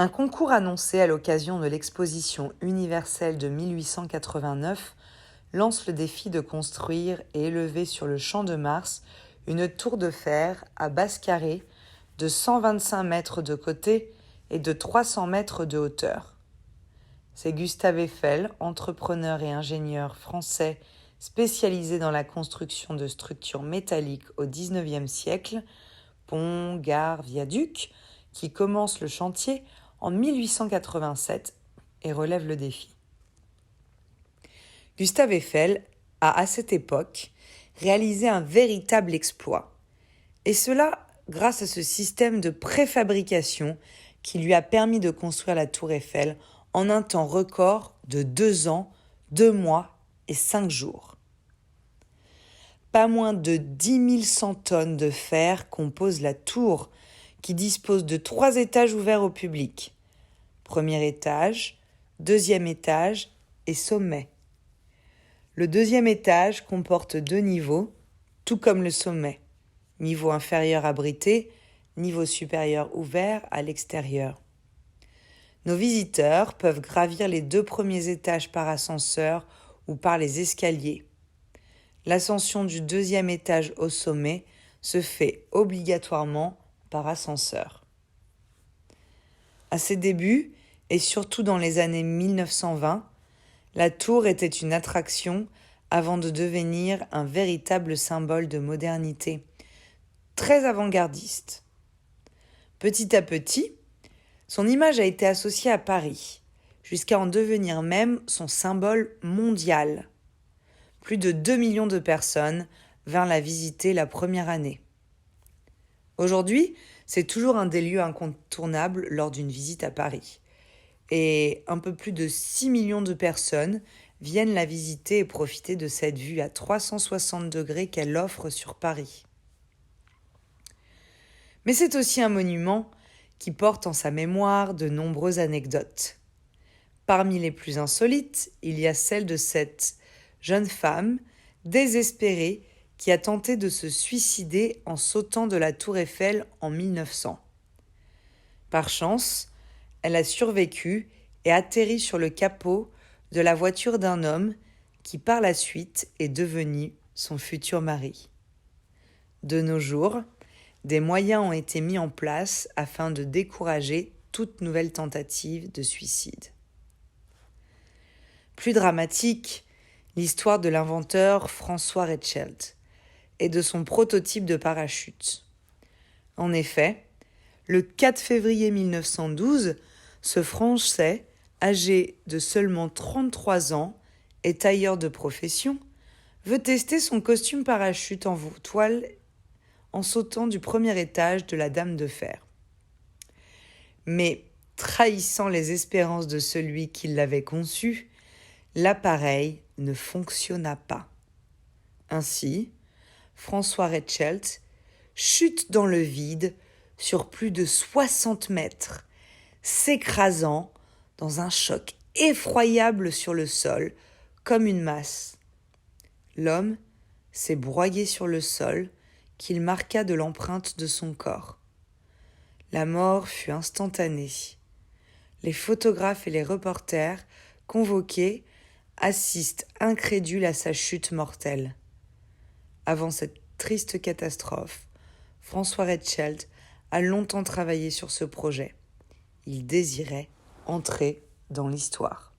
Un concours annoncé à l'occasion de l'exposition universelle de 1889 lance le défi de construire et élever sur le Champ de Mars une tour de fer à base carrée de 125 mètres de côté et de 300 mètres de hauteur. C'est Gustave Eiffel, entrepreneur et ingénieur français spécialisé dans la construction de structures métalliques au XIXe siècle, ponts, gares, viaducs, qui commence le chantier en 1887 et relève le défi. Gustave Eiffel a, à cette époque, réalisé un véritable exploit, et cela grâce à ce système de préfabrication qui lui a permis de construire la tour Eiffel en un temps record de 2 ans, 2 mois et 5 jours. Pas moins de 10 100 tonnes de fer composent la tour, qui dispose de 3 étages ouverts au public. Premier étage, deuxième étage et sommet. Le deuxième étage comporte 2 niveaux, tout comme le sommet. Niveau inférieur abrité, niveau supérieur ouvert à l'extérieur. Nos visiteurs peuvent gravir les 2 premiers étages par ascenseur ou par les escaliers. L'ascension du deuxième étage au sommet se fait obligatoirement par ascenseur. À ses débuts, et surtout dans les années 1920, la tour était une attraction avant de devenir un véritable symbole de modernité, très avant-gardiste. Petit à petit, son image a été associée à Paris, jusqu'à en devenir même son symbole mondial. Plus de 2 millions de personnes vinrent la visiter la première année. Aujourd'hui, c'est toujours un des lieux incontournables lors d'une visite à Paris. Et un peu plus de 6 millions de personnes viennent la visiter et profiter de cette vue à 360 degrés qu'elle offre sur Paris. Mais c'est aussi un monument qui porte en sa mémoire de nombreuses anecdotes. Parmi les plus insolites, il y a celle de cette jeune femme désespérée qui a tenté de se suicider en sautant de la tour Eiffel en 1900. Par chance, elle a survécu et atterri sur le capot de la voiture d'un homme qui par la suite est devenu son futur mari. De nos jours, des moyens ont été mis en place afin de décourager toute nouvelle tentative de suicide. Plus dramatique, l'histoire de l'inventeur François Reichelt et de son prototype de parachute. En effet, le 4 février 1912, ce Français, âgé de seulement 33 ans et tailleur de profession, veut tester son costume parachute en toile en sautant du premier étage de la Dame de Fer. Mais, trahissant les espérances de celui qui l'avait conçu, l'appareil ne fonctionna pas. Ainsi, François Reichelt chute dans le vide sur plus de 60 mètres, s'écrasant dans un choc effroyable sur le sol, comme une masse. L'homme s'est broyé sur le sol, qu'il marqua de l'empreinte de son corps. La mort fut instantanée. Les photographes et les reporters convoqués assistent incrédules à sa chute mortelle. Avant cette triste catastrophe, François Reichelt a longtemps travaillé sur ce projet. Il désirait entrer dans l'histoire.